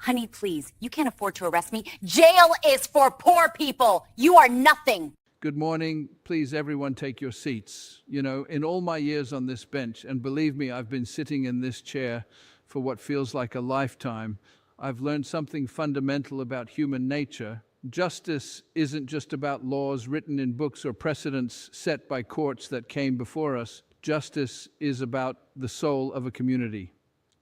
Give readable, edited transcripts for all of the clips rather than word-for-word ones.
Honey, please, you can't afford to arrest me. Jail is for poor people. You are nothing. Good morning. Please, everyone, take your seats. You know, in all my years on this bench, and believe me, I've been sitting in this chair for what feels like a lifetime, I've learned something fundamental about human nature. Justice isn't just about laws written in books or precedents set by courts that came before us. Justice is about the soul of a community.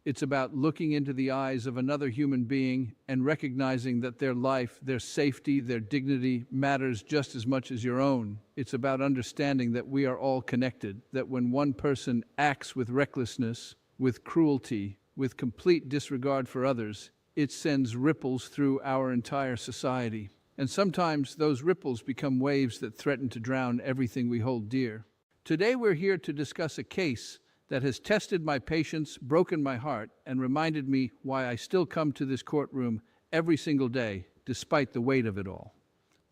It's about looking into the eyes of another human being and recognizing that their life, their safety, their dignity matters just as much as your own. It's about understanding that we are all connected, that when one person acts with recklessness, with cruelty, with complete disregard for others, it sends ripples through our entire society. And sometimes those ripples become waves that threaten to drown everything we hold dear. Today we're here to discuss a case that has tested my patience, broken my heart, and reminded me why I still come to this courtroom every single day, despite the weight of it all.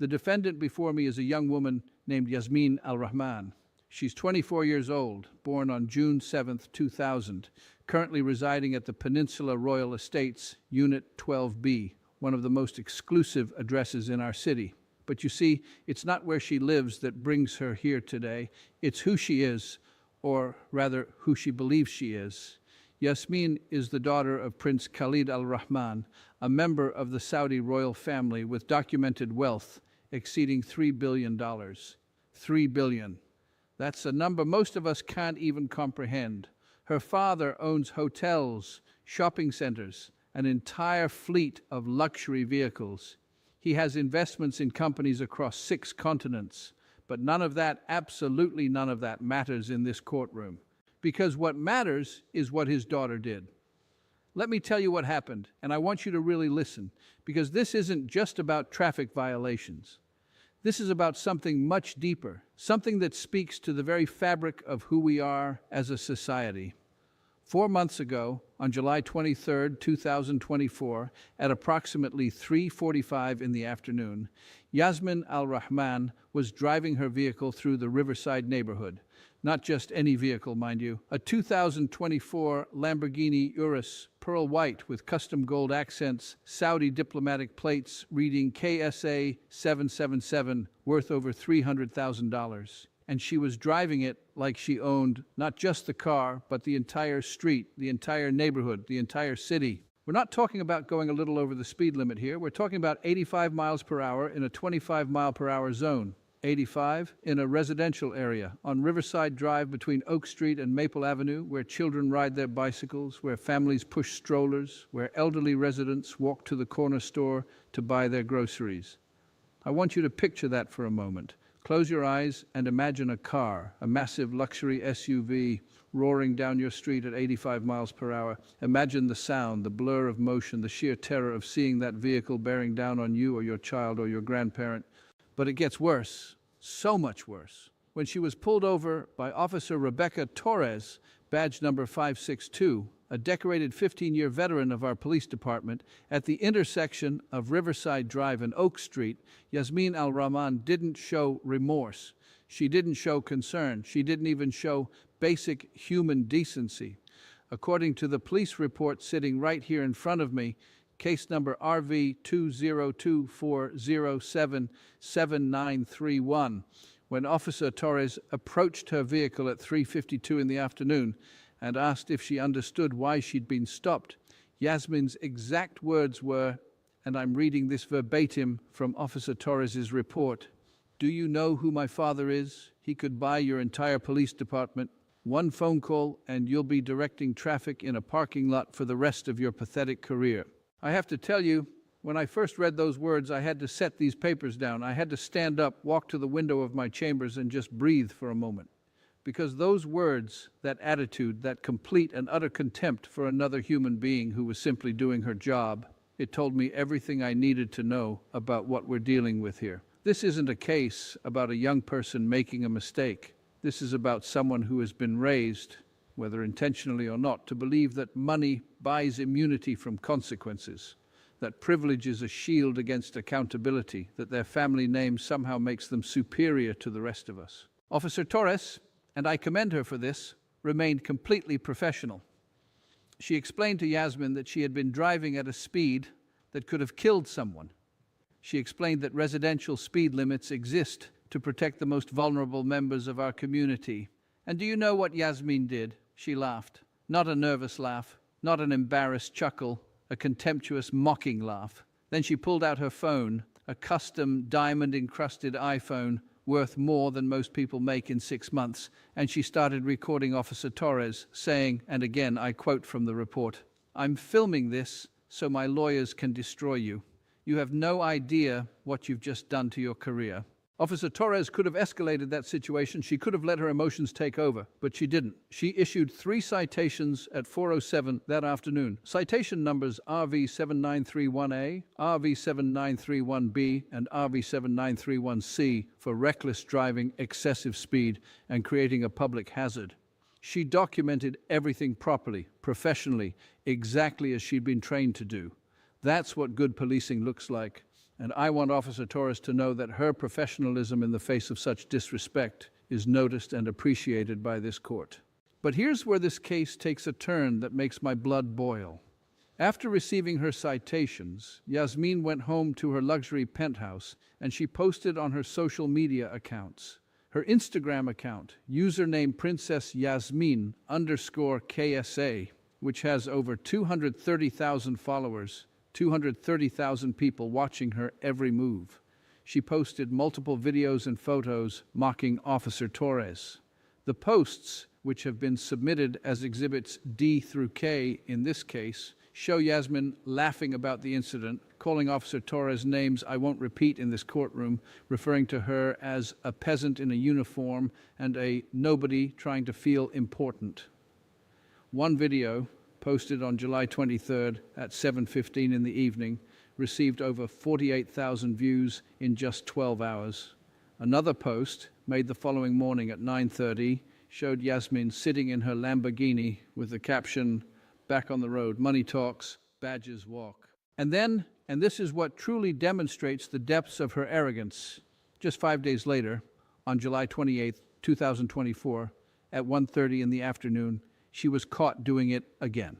The defendant before me is a young woman named Yasmin Al-Rahman. She's 24 years old, born on June 7th, 2000, currently residing at the Peninsula Royal Estates, Unit 12B, one of the most exclusive addresses in our city. But you see, it's not where she lives that brings her here today, it's who she is, or rather, who she believes she is. Yasmin is the daughter of Prince Khalid Al-Rahman, a member of the Saudi royal family with documented wealth exceeding $3 billion. $3 billion. That's a number most of us can't even comprehend. Her father owns hotels, shopping centers, an entire fleet of luxury vehicles. He has investments in companies across 6 continents. But none of that, absolutely none of that, matters in this courtroom. Because what matters is what his daughter did. Let me tell you what happened, and I want you to really listen, because this isn't just about traffic violations. This is about something much deeper, something that speaks to the very fabric of who we are as a society. 4 months ago, on July 23, 2024, at approximately 3:45 in the afternoon, Yasmin Al-Rahman was driving her vehicle through the Riverside neighborhood. Not just any vehicle, mind you. A 2024 Lamborghini Urus, pearl white with custom gold accents, Saudi diplomatic plates reading KSA 777, worth over $300,000. And she was driving it like she owned not just the car, but the entire street, the entire neighborhood, the entire city. We're not talking about going a little over the speed limit here. We're talking about 85 miles per hour in a 25 mile per hour zone. 85 in a residential area on Riverside Drive between Oak Street and Maple Avenue, where children ride their bicycles, where families push strollers, where elderly residents walk to the corner store to buy their groceries. I want you to picture that for a moment. Close your eyes and imagine a car, a massive luxury SUV, roaring down your street at 85 miles per hour. Imagine the sound, the blur of motion, the sheer terror of seeing that vehicle bearing down on you or your child or your grandparent. But it gets worse, so much worse. When she was pulled over by Officer Rebecca Torres, badge number 562, a decorated 15-year veteran of our police department, at the intersection of Riverside Drive and Oak Street, Yasmin Al-Rahman didn't show remorse. She didn't show concern. She didn't even show basic human decency. According to the police report sitting right here in front of me, case number RV 20240777931, when Officer Torres approached her vehicle at 3:52 in the afternoon and asked if she understood why she'd been stopped, Yasmin's exact words were, and I'm reading this verbatim from Officer Torres's report, "Do you know who my father is? He could buy your entire police department. One phone call and you'll be directing traffic in a parking lot for the rest of your pathetic career." I have to tell you, when I first read those words, I had to set these papers down. I had to stand up, walk to the window of my chambers, and just breathe for a moment. Because those words, that attitude, that complete and utter contempt for another human being who was simply doing her job, it told me everything I needed to know about what we're dealing with here. This isn't a case about a young person making a mistake. This is about someone who has been raised, whether intentionally or not, to believe that money buys immunity from consequences, that privilege is a shield against accountability, that their family name somehow makes them superior to the rest of us. Officer Torres, and I commend her for this, remained completely professional. She explained to Yasmin that she had been driving at a speed, that could have killed someone. She explained that residential speed limits exist to protect the most vulnerable members of our community. And do you know what Yasmin did? She laughed. Not a nervous laugh, not an embarrassed chuckle, a contemptuous, mocking laugh. Then she pulled out her phone, a custom diamond-encrusted iPhone worth more than most people make in 6 months, and she started recording Officer Torres, saying, and again I quote from the report, "I'm filming this so my lawyers can destroy you. You have no idea what you've just done to your career." Officer Torres could have escalated that situation. She could have let her emotions take over, but she didn't. She issued 3 citations at 4:07 that afternoon. Citation numbers RV7931A, RV7931B, and RV7931C for reckless driving, excessive speed, and creating a public hazard. She documented everything properly, professionally, exactly as she'd been trained to do. That's what good policing looks like. And I want Officer Torres to know that her professionalism in the face of such disrespect is noticed and appreciated by this court. But here's where this case takes a turn that makes my blood boil. After receiving her citations, Yasmin went home to her luxury penthouse and she posted on her social media accounts. Her Instagram account, username Princess Yasmin _KSA, which has over 230,000 followers, 230,000 people watching her every move. She posted multiple videos and photos mocking Officer Torres. The posts, which have been submitted as Exhibits D through K in this case, show Yasmin laughing about the incident, calling Officer Torres names I won't repeat in this courtroom, referring to her as a peasant in a uniform and a nobody trying to feel important. One video, posted on July 23rd at 7:15 in the evening, received over 48,000 views in just 12 hours. Another post, made the following morning at 9:30, showed Yasmin sitting in her Lamborghini with the caption, "Back on the road, money talks, badges walk." And then, and this is what truly demonstrates the depths of her arrogance, just 5 days later, on July 28th, 2024, at 1:30 in the afternoon, she was caught doing it again.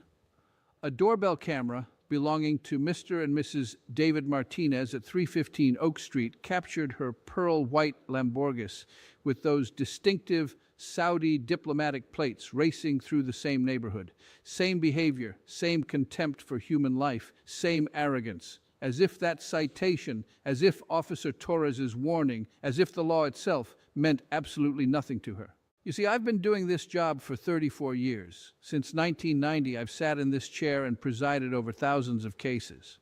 A doorbell camera belonging to Mr. and Mrs. David Martinez at 315 Oak Street captured her pearl white Lamborghini with those distinctive Saudi diplomatic plates racing through the same neighborhood. Same behavior, same contempt for human life, same arrogance. As if that citation, as if Officer Torres's warning, as if the law itself meant absolutely nothing to her. You see, I've been doing this job for 34 years. Since 1990, I've sat in this chair and presided over thousands of cases.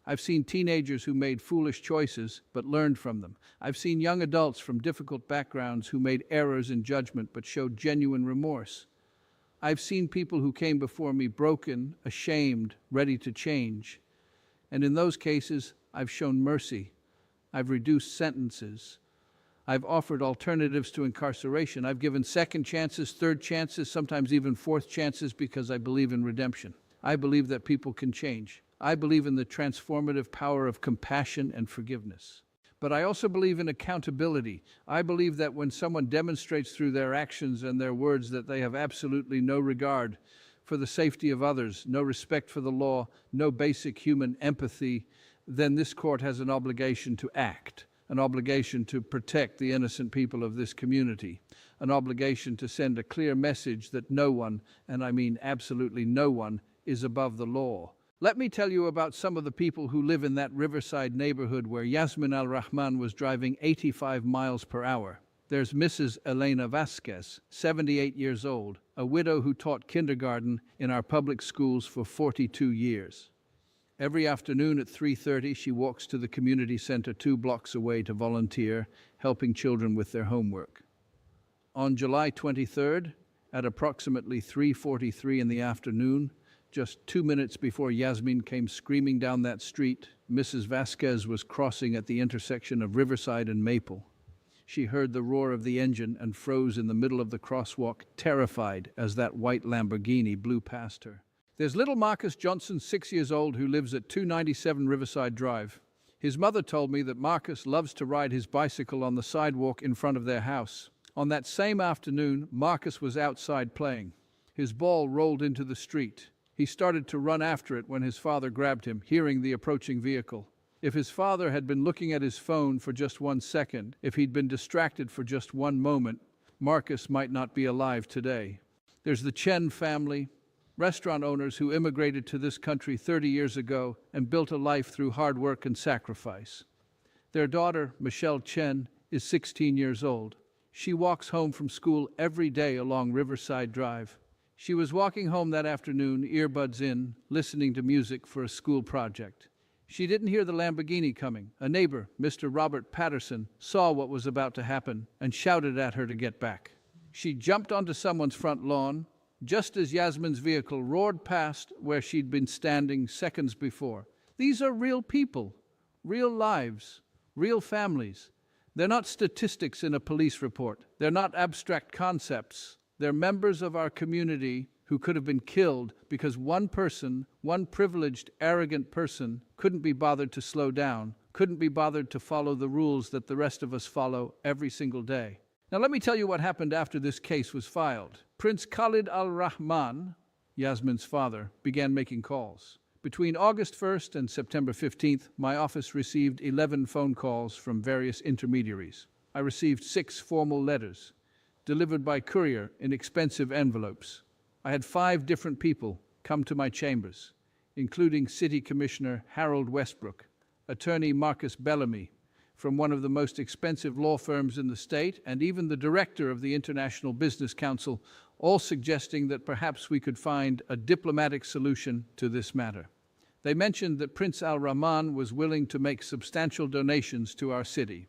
I've seen teenagers who made foolish choices but learned from them. I've seen young adults from difficult backgrounds who made errors in judgment but showed genuine remorse. I've seen people who came before me broken, ashamed, ready to change. And in those cases, I've shown mercy. I've reduced sentences. I've offered alternatives to incarceration. I've given second chances, third chances, sometimes even fourth chances because I believe in redemption. I believe that people can change. I believe in the transformative power of compassion and forgiveness. But I also believe in accountability. I believe that when someone demonstrates through their actions and their words that they have absolutely no regard for the safety of others, no respect for the law, no basic human empathy, then this court has an obligation to act. An obligation to protect the innocent people of this community, an obligation to send a clear message that no one, and I mean absolutely no one, is above the law. Let me tell you about some of the people who live in that Riverside neighborhood where Yasmin Al-Rahman was driving 85 miles per hour. There's Mrs. Elena Vasquez, 78 years old, a widow who taught kindergarten in our public schools for 42 years. Every afternoon at 3:30, she walks to the community center 2 blocks away to volunteer, helping children with their homework. On July 23rd, at approximately 3:43 in the afternoon, just 2 minutes before Yasmin came screaming down that street, Mrs. Vasquez was crossing at the intersection of Riverside and Maple. She heard the roar of the engine and froze in the middle of the crosswalk, terrified as that white Lamborghini blew past her. There's little Marcus Johnson, 6 years old, who lives at 297 Riverside Drive. His mother told me that Marcus loves to ride his bicycle on the sidewalk in front of their house. On that same afternoon, Marcus was outside playing. His ball rolled into the street. He started to run after it when his father grabbed him, hearing the approaching vehicle. If his father had been looking at his phone for just 1 second, if he'd been distracted for just one moment, Marcus might not be alive today. There's the Chen family, restaurant owners who immigrated to this country 30 years ago and built a life through hard work and sacrifice. Their daughter, Michelle Chen, is 16 years old. She walks home from school every day along Riverside Drive. She was walking home that afternoon, earbuds in, listening to music for a school project. She didn't hear the Lamborghini coming. A neighbor, Mr. Robert Patterson, saw what was about to happen and shouted at her to get back. She jumped onto someone's front lawn, just as Yasmin's vehicle roared past where she'd been standing seconds before. These are real people, real lives, real families. They're not statistics in a police report. They're not abstract concepts. They're members of our community who could have been killed because one person, one privileged, arrogant person, couldn't be bothered to slow down, couldn't be bothered to follow the rules that the rest of us follow every single day. Now let me tell you what happened after this case was filed. Prince Khalid al-Rahman, Yasmin's father, began making calls. Between August 1st and September 15th, my office received 11 phone calls from various intermediaries. I received 6 formal letters, delivered by courier in expensive envelopes. I had 5 different people come to my chambers, including City Commissioner Harold Westbrook, Attorney Marcus Bellamy, from one of the most expensive law firms in the state, and even the director of the International Business Council, all suggesting that perhaps we could find a diplomatic solution to this matter. They mentioned that Prince al-Rahman was willing to make substantial donations to our city.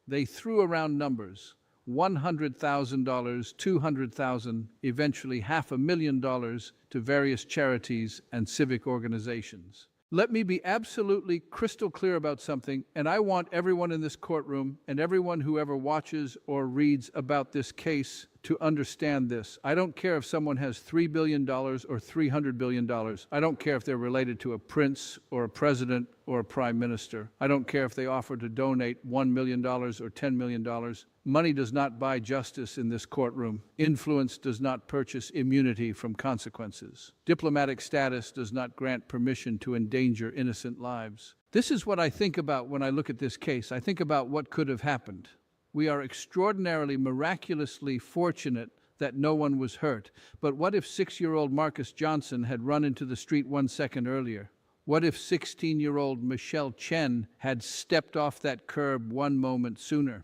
They threw around numbers, $100,000, $200,000, eventually $500,000 to various charities and civic organizations. Let me be absolutely crystal clear about something, and I want everyone in this courtroom and everyone who ever watches or reads about this case to understand this. I don't care if someone has $3 billion or $300 billion. I don't care if they're related to a prince or a president or a prime minister. I don't care if they offer to donate $1 million or $10 million. Money does not buy justice in this courtroom. Influence does not purchase immunity from consequences. Diplomatic status does not grant permission to endanger innocent lives. This is what I think about when I look at this case. I think about what could have happened. We are extraordinarily, miraculously fortunate that no one was hurt. But what if 6-year-old Marcus Johnson had run into the street 1 second earlier? What if 16-year-old Michelle Chen had stepped off that curb 1 moment sooner?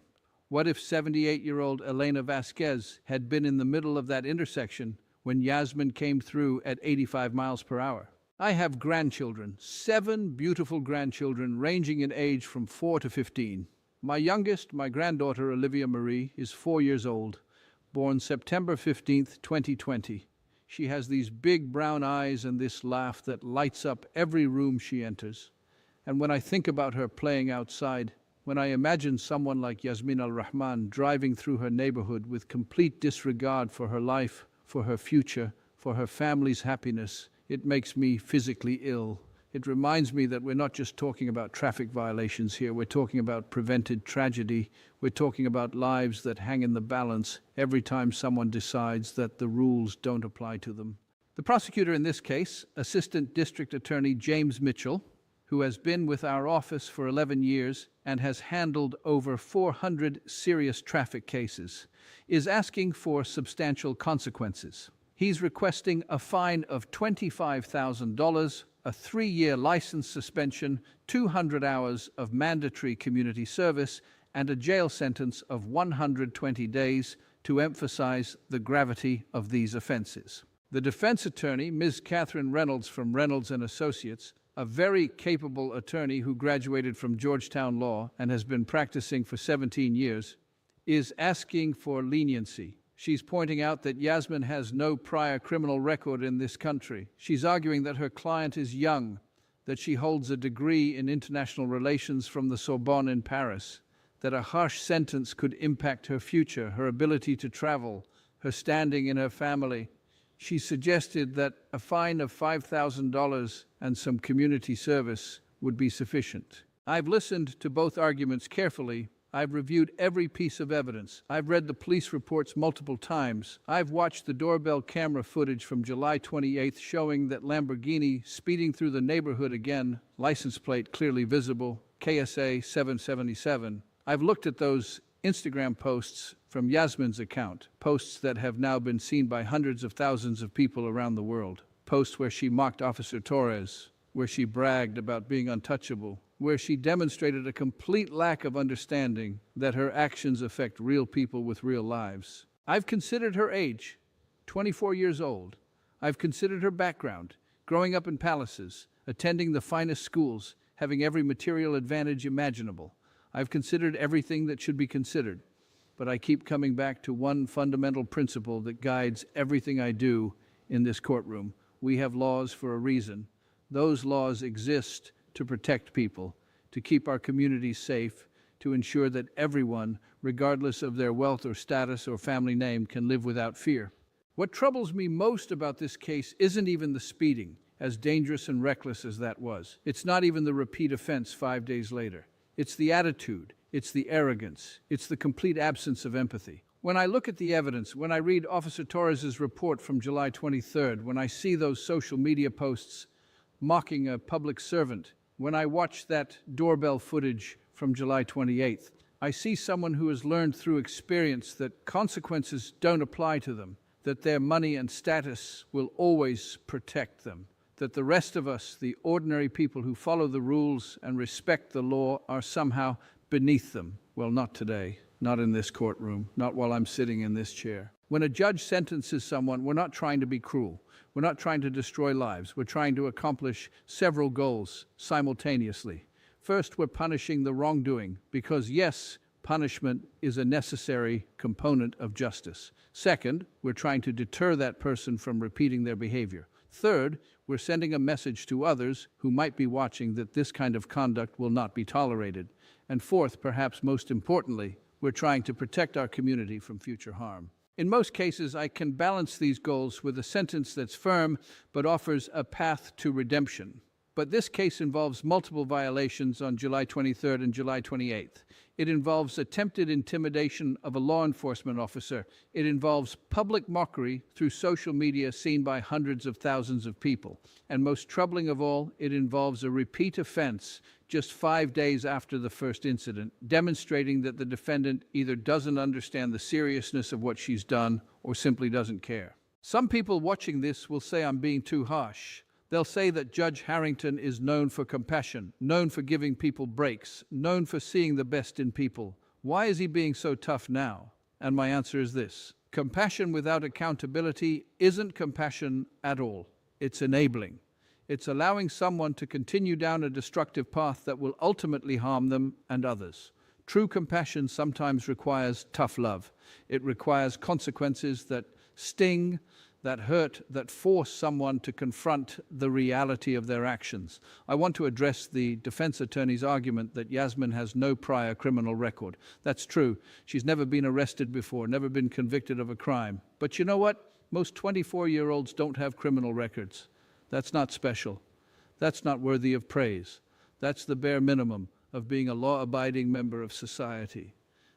What if 78-year-old Elena Vasquez had been in the middle of that intersection when Yasmin came through at 85 miles per hour? I have grandchildren, 7 beautiful grandchildren ranging in age from 4 to 15. My youngest, my granddaughter Olivia Marie, is 4 years old, born September 15th, 2020. She has these big brown eyes and this laugh that lights up every room she enters. And when I think about her playing outside, when I imagine someone like Yasmin al-Rahman driving through her neighborhood with complete disregard for her life, for her future, for her family's happiness, it makes me physically ill. It reminds me that we're not just talking about traffic violations here, we're talking about prevented tragedy, we're talking about lives that hang in the balance every time someone decides that the rules don't apply to them. The prosecutor in this case, Assistant District Attorney James Mitchell, who has been with our office for 11 years and has handled over 400 serious traffic cases, is asking for substantial consequences. He's requesting a fine of $25,000, a 3-year license suspension, 200 hours of mandatory community service, and a jail sentence of 120 days to emphasize the gravity of these offenses. The defense attorney, Ms. Catherine Reynolds from Reynolds and Associates, a very capable attorney who graduated from Georgetown Law and has been practicing for 17 years, is asking for leniency. She's pointing out that Yasmin has no prior criminal record in this country. She's arguing that her client is young, that she holds a degree in international relations from the Sorbonne in Paris, that a harsh sentence could impact her future, her ability to travel, her standing in her family. She suggested that a fine of $5,000 and some community service would be sufficient. I've listened to both arguments carefully. I've reviewed every piece of evidence. I've read the police reports multiple times. I've watched the doorbell camera footage from July 28th showing that Lamborghini speeding through the neighborhood again, license plate clearly visible, KSA 777. I've looked at those Instagram posts from Yasmin's account, posts that have now been seen by hundreds of thousands of people around the world. Posts where she mocked Officer Torres, where she bragged about being untouchable, where she demonstrated a complete lack of understanding that her actions affect real people with real lives. I've considered her age, 24 years old. I've considered her background, growing up in palaces, attending the finest schools, having every material advantage imaginable. I've considered everything that should be considered, but I keep coming back to one fundamental principle that guides everything I do in this courtroom. We have laws for a reason. Those laws exist to protect people, to keep our communities safe, to ensure that everyone, regardless of their wealth or status or family name, can live without fear. What troubles me most about this case isn't even the speeding, as dangerous and reckless as that was. It's not even the repeat offense 5 days later. It's the attitude, it's the arrogance, it's the complete absence of empathy. When I look at the evidence, when I read Officer Torres's report from July 23rd, when I see those social media posts mocking a public servant, when I watch that doorbell footage from July 28th, I see someone who has learned through experience that consequences don't apply to them, that their money and status will always protect them, that the rest of us, the ordinary people who follow the rules and respect the law, are somehow beneath them. Well, not today, not in this courtroom, not while I'm sitting in this chair. When a judge sentences someone, we're not trying to be cruel. We're not trying to destroy lives. We're trying to accomplish several goals simultaneously. First, we're punishing the wrongdoing because, yes, punishment is a necessary component of justice. Second, we're trying to deter that person from repeating their behavior. Third, we're sending a message to others who might be watching that this kind of conduct will not be tolerated. And fourth, perhaps most importantly, we're trying to protect our community from future harm. In most cases, I can balance these goals with a sentence that's firm but offers a path to redemption. But this case involves multiple violations on July 23rd and July 28th. It involves attempted intimidation of a law enforcement officer. It involves public mockery through social media seen by hundreds of thousands of people. And most troubling of all, it involves a repeat offense just 5 days after the first incident, demonstrating that the defendant either doesn't understand the seriousness of what she's done or simply doesn't care. Some people watching this will say I'm being too harsh. They'll say that Judge Harrington is known for compassion, known for giving people breaks, known for seeing the best in people. Why is he being so tough now? And my answer is this: compassion without accountability isn't compassion at all. It's enabling. It's allowing someone to continue down a destructive path that will ultimately harm them and others. True compassion sometimes requires tough love. It requires consequences that sting, that hurt, that force someone to confront the reality of their actions. I want to address the defense attorney's argument that Yasmin has no prior criminal record. That's true. She's never been arrested before, never been convicted of a crime. But you know what? Most 24-year-olds don't have criminal records. That's not special. That's not worthy of praise. That's the bare minimum of being a law-abiding member of society.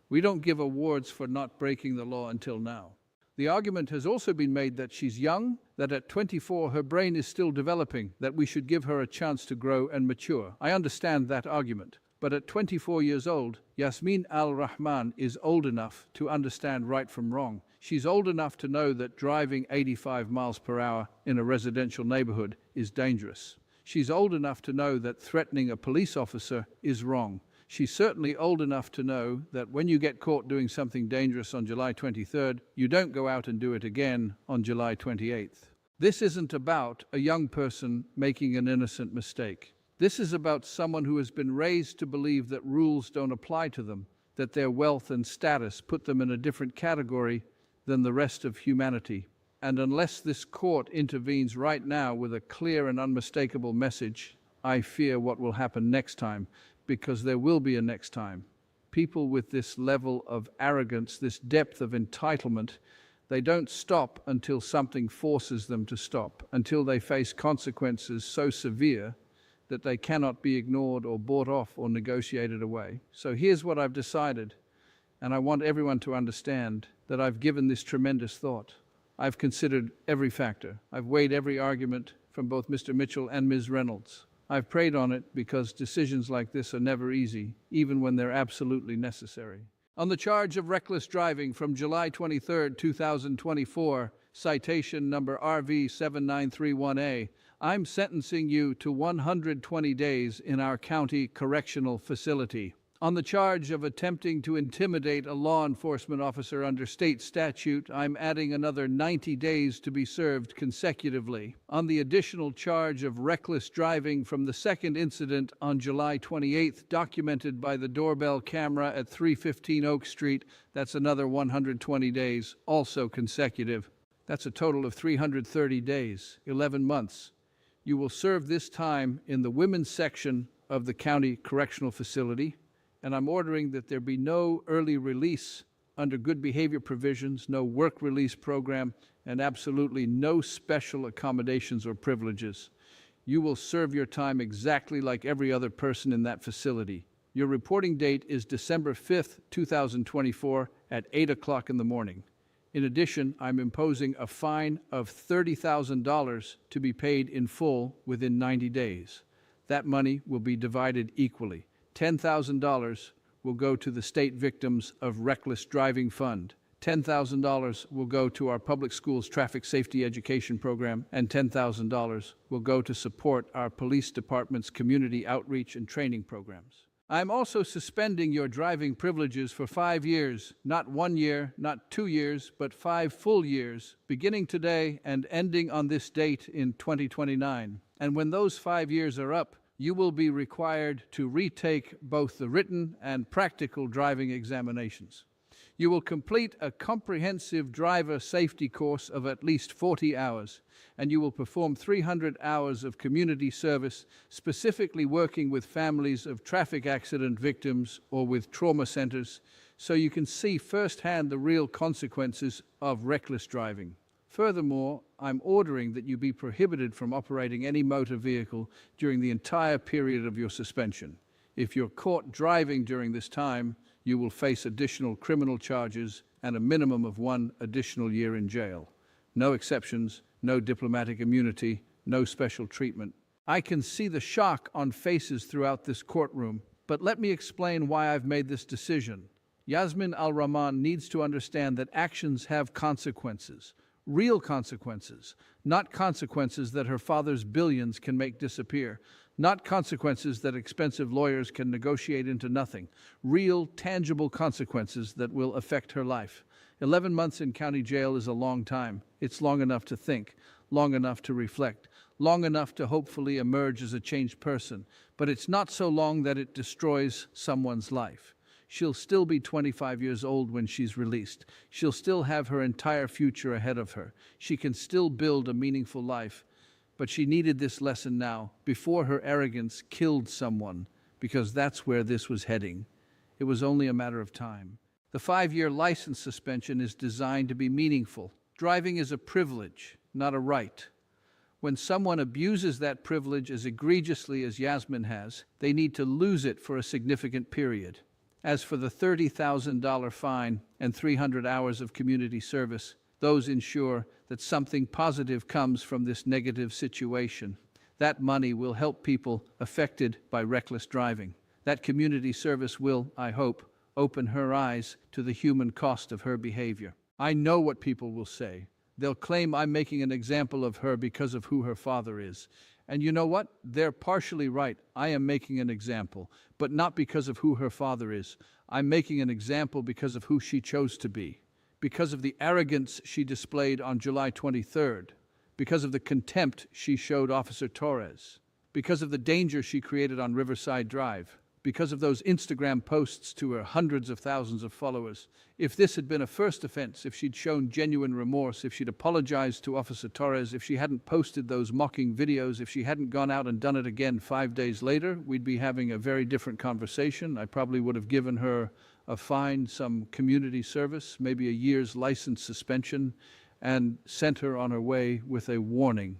We don't give awards for not breaking the law until now. The argument has also been made that she's young, that at 24 her brain is still developing, that we should give her a chance to grow and mature. I understand that argument. But at 24 years old, Yasmin Al-Rahman is old enough to understand right from wrong. She's old enough to know that driving 85 miles per hour in a residential neighborhood is dangerous. She's old enough to know that threatening a police officer is wrong. She's certainly old enough to know that when you get caught doing something dangerous on July 23rd, you don't go out and do it again on July 28th. This isn't about a young person making an innocent mistake. This is about someone who has been raised to believe that rules don't apply to them, that their wealth and status put them in a different category than the rest of humanity. And unless this court intervenes right now with a clear and unmistakable message, I fear what will happen next time, because there will be a next time. People with this level of arrogance, this depth of entitlement, they don't stop until something forces them to stop, until they face consequences so severe that they cannot be ignored or bought off or negotiated away. So here's what I've decided, and I want everyone to understand that I've given this tremendous thought. I've considered every factor. I've weighed every argument from both Mr. Mitchell and Ms. Reynolds. I've prayed on it because decisions like this are never easy, even when they're absolutely necessary. On the charge of reckless driving from July 23, 2024, citation number RV 7931A, I'm sentencing you to 120 days in our county correctional facility. On the charge of attempting to intimidate a law enforcement officer under state statute, I'm adding another 90 days to be served consecutively. On the additional charge of reckless driving from the second incident on July 28th, documented by the doorbell camera at 315 Oak Street, that's another 120 days, also consecutive. That's a total of 330 days, 11 months. You will serve this time in the women's section of the county correctional facility, and I'm ordering that there be no early release under good behavior provisions, no work release program, and absolutely no special accommodations or privileges. You will serve your time exactly like every other person in that facility. Your reporting date is December 5th, 2024 at 8 o'clock in the morning. In addition, I'm imposing a fine of $30,000 to be paid in full within 90 days. That money will be divided equally. $10,000 will go to the State Victims of Reckless Driving Fund. $10,000 will go to our public schools traffic safety education program, and $10,000 will go to support our police department's community outreach and training programs. I'm also suspending your driving privileges for 5 years, not 1 year, not 2 years, but 5 full years, beginning today and ending on this date in 2029. And when those 5 years are up, you will be required to retake both the written and practical driving examinations. You will complete a comprehensive driver safety course of at least 40 hours, and you will perform 300 hours of community service, specifically working with families of traffic accident victims or with trauma centers, so you can see firsthand the real consequences of reckless driving. Furthermore, I'm ordering that you be prohibited from operating any motor vehicle during the entire period of your suspension. If you're caught driving during this time, you will face additional criminal charges and a minimum of 1 additional year in jail. No exceptions, no diplomatic immunity, no special treatment. I can see the shock on faces throughout this courtroom, but let me explain why I've made this decision. Yasmin Al-Rahman needs to understand that actions have consequences. Real consequences, not consequences that her father's billions can make disappear, not consequences that expensive lawyers can negotiate into nothing, real, tangible consequences that will affect her life. 11 months in county jail is a long time. It's long enough to think, long enough to reflect, long enough to hopefully emerge as a changed person, but it's not so long that it destroys someone's life. She'll still be 25 years old when she's released. She'll still have her entire future ahead of her. She can still build a meaningful life. But she needed this lesson now, before her arrogance killed someone, because that's where this was heading. It was only a matter of time. The 5-year license suspension is designed to be meaningful. Driving is a privilege, not a right. When someone abuses that privilege as egregiously as Yasmin has, they need to lose it for a significant period. As for the $30,000 fine and 300 hours of community service, those ensure that something positive comes from this negative situation. That money will help people affected by reckless driving. That community service will, I hope, open her eyes to the human cost of her behavior. I know what people will say. They'll claim I'm making an example of her because of who her father is. And you know what? They're partially right. I am making an example, but not because of who her father is. I'm making an example because of who she chose to be, because of the arrogance she displayed on July 23rd, because of the contempt she showed Officer Torres, because of the danger she created on Riverside Drive, because of those Instagram posts to her hundreds of thousands of followers. If this had been a first offense, if she'd shown genuine remorse, if she'd apologized to Officer Torres, if she hadn't posted those mocking videos, if she hadn't gone out and done it again 5 days later, we'd be having a very different conversation. I probably would have given her a fine, some community service, maybe a year's license suspension, and sent her on her way with a warning.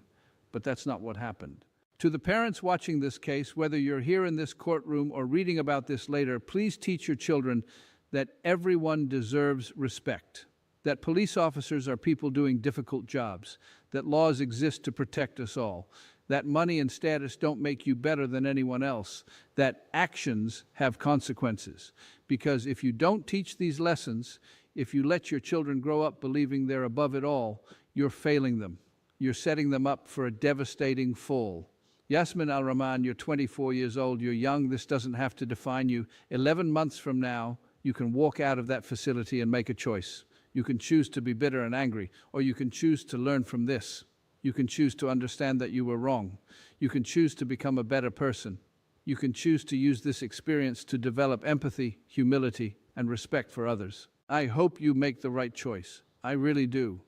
But that's not what happened. To the parents watching this case, whether you're here in this courtroom or reading about this later, please teach your children that everyone deserves respect, that police officers are people doing difficult jobs, that laws exist to protect us all, that money and status don't make you better than anyone else, that actions have consequences. Because if you don't teach these lessons, if you let your children grow up believing they're above it all, you're failing them. You're setting them up for a devastating fall. Yasmin Al-Rahman, you're 24 years old, you're young, this doesn't have to define you. 11 months from now, you can walk out of that facility and make a choice. You can choose to be bitter and angry, or you can choose to learn from this. You can choose to understand that you were wrong. You can choose to become a better person. You can choose to use this experience to develop empathy, humility, and respect for others. I hope you make the right choice. I really do.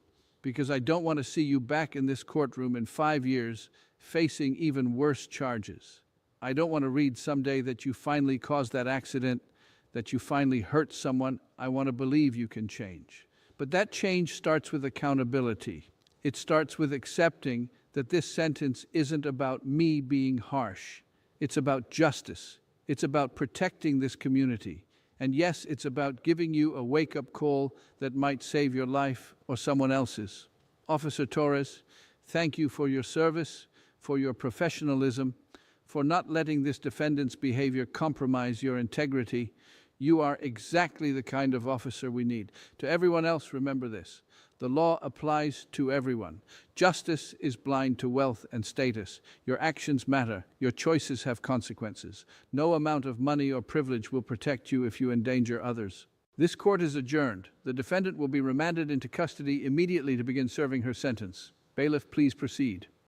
Because I don't want to see you back in this courtroom in 5 years facing even worse charges. I don't want to read someday that you finally caused that accident, that you finally hurt someone. I want to believe you can change. But that change starts with accountability. It starts with accepting that this sentence isn't about me being harsh. It's about justice. It's about protecting this community. And yes, it's about giving you a wake-up call that might save your life or someone else's. Officer Torres, thank you for your service, for your professionalism, for not letting this defendant's behavior compromise your integrity. You are exactly the kind of officer we need. To everyone else, remember this. The law applies to everyone. Justice is blind to wealth and status. Your actions matter. Your choices have consequences. No amount of money or privilege will protect you if you endanger others. This court is adjourned. The defendant will be remanded into custody immediately to begin serving her sentence. Bailiff, please proceed.